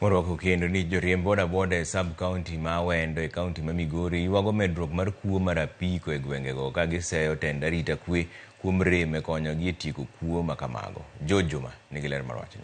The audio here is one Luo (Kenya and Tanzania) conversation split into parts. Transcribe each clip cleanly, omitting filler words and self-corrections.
Morwako kendo ni joriemb bodaboda e sub-county ma Wendo e kaunti ma Migori ywago medruok mar kuo mar apiko e gwengego ka giseyo tend arita kwe kuom rem e konyogi e tieko kuo ma kamago. Jojuma nigi ler mar wachni.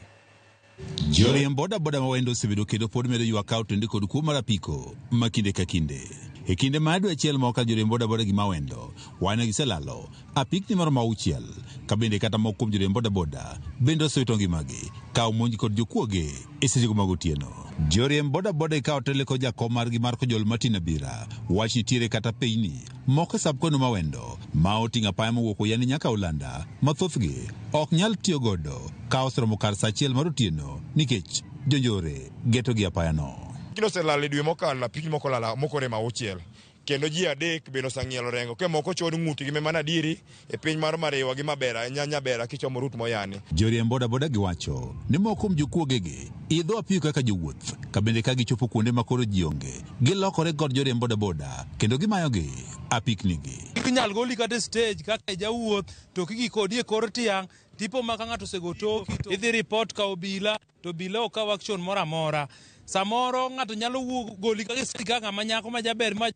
Joriemb bodaboda ma Wendo osebedo kendo pod medo ywak ka otende kod kuo mar apiko ma kinde ka kinde. E kinde ma dwe achiel moko joriemb bodaboda gi ma Wendo wane giselalo apikni mar mauchiel ka bende kata moko kuom joriemb bodaboda bende osewito ngimagi ka omonj kod jokuoge e seche mag otieno. Joriemb bodaboda ka otele kod jakom margi mar Kojol Martin Abira wach nitiere kata peyni moko e sub-kono ma Wendo ma oting'o apaya mowuok Oyani nyaka Ulanda ma thothgi ok nyal tiyo godo ka oseromo kar sa achiel mar otieno nikech jonjore geto gi apayano. Kino selale dwe mokalo apikni moko lala moko rem auchiel kendo ji adek beno sang'ielo rengo ke moko chod ng'utgi me mana diri e piny mar Mariwa gi Mabera Nyabera kichomo rut Moyani. Joriemb bodaboda giwacho ni moko kuom jokuogegi idho apiko kaka jowuoth ka bende ka gichopo kuonde ma koro ji onge gilokore kod joriemb bodaboda kendo gimayogi apiknigi. Inyal goli kata stage kaka jawuoth to kigi kodi e kor tiang' tipo ma ka ng'ato osego idhi report ka obila to obila okaw action moro amora. Samoro ng'ato nyalo goli kaka manyako ma jaber ma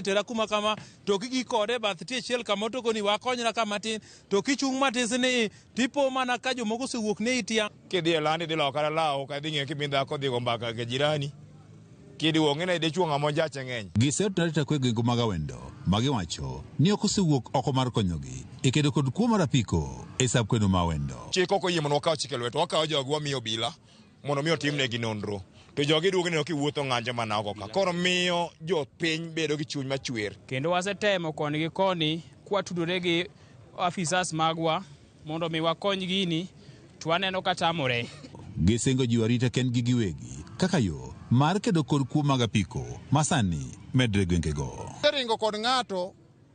tera kuma kama to kigi kode bath tie chiel kama to koni wakonyra kama tin to kichung' matis ni tipo mana ka jomoko osewuok ne itia kidhi e landi dhi lokara lawo ka dhi ng'e kibinda ko dhi go mbaka ge jirani kidi wong'e ne de chuonga monjache ng'eny. Giseto arita kwe gwenge mag Wendo magiwacho ni ok osewuok oko mar konyogi e kedo kod kuo mar apiko e sub-kono ma Wendo. Chik ok oyie mondo wakaw chike lweto wakawo jogi wamiyo obila mondo mi otimnegi nonro. To jogi duogo ne kiwuotho ng'anje mana oko ka. Koro miyo jopiny bedo gi chuny machwer. Kendo wasetemo koni gi koni kwatudore gi afisas magwa mondo mi wakony gini to waneno ka tamore. Gisengo jiwo arita kendgi giwegi kaka yo mar kedo kod kuo mag apiko masani medre gwengego. Ringo kod ng'ato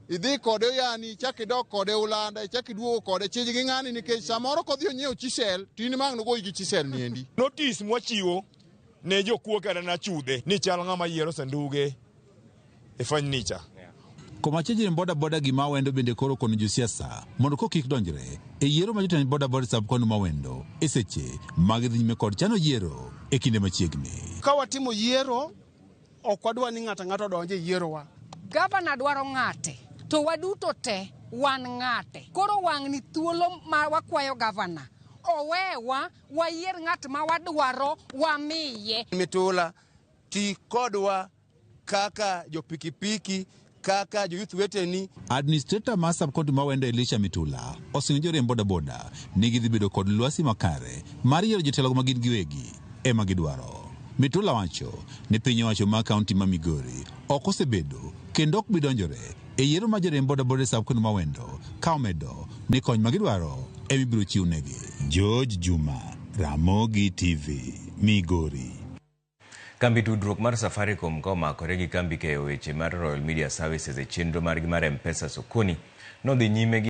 idhi kode Oyani chak idok kode Ulanda chak iduogo kode chij gi ng'ani nikech samoro kodhi onyiewo chisel tin mang' nogoyi gi chisel niendi. Notice mwachiwo ne jokuo kada na chudhe ni chal ng'ama yiero sanduge e fanynicha. Komachielo joriemb bodaboda gi ma Wendo bende koro kono josiasa mondo kik donjre e yiero ma jotend bodaboda sub-kono ma Wendo e seche mag dhi nyime kod chano yiero e kinde machiegni. Ka watimo yiero ok wadwa ni ng'ato ang'ato donje yierowa. Gavana dwaro ng'ate to waduto te wan ng'ate. Koro wang' ni thuolo ma wakwayo gavana owewa wayier ng'at ma wadwaro wamiye. Mitula ti kodwa kaka jopikipiki kaka joyuth weteni. Administrator ma sub-county ma Wendo Elisha Mitula osingo joriemb bodaboda ni gidhi bedo kod lwasi makare mar yiero jotelo ma gin giwegi ema gidwaro. Mitula wacho ni piny owacho ma kaunti ma Migori ok osebedo kendo ok bidonjore e yiero ma joriemb bodaboda sub-county ma Wendo ka omedo ni kony ma gidwaro emi biro chiwnegi. George Juma, Ramogi TV, Migori. Kambi tudruok mar Safaricom ka omakore gi kambi keyo weche mar Royal Media Services e chenro margi mar M-Pesa Sokoni nodhi nyime gi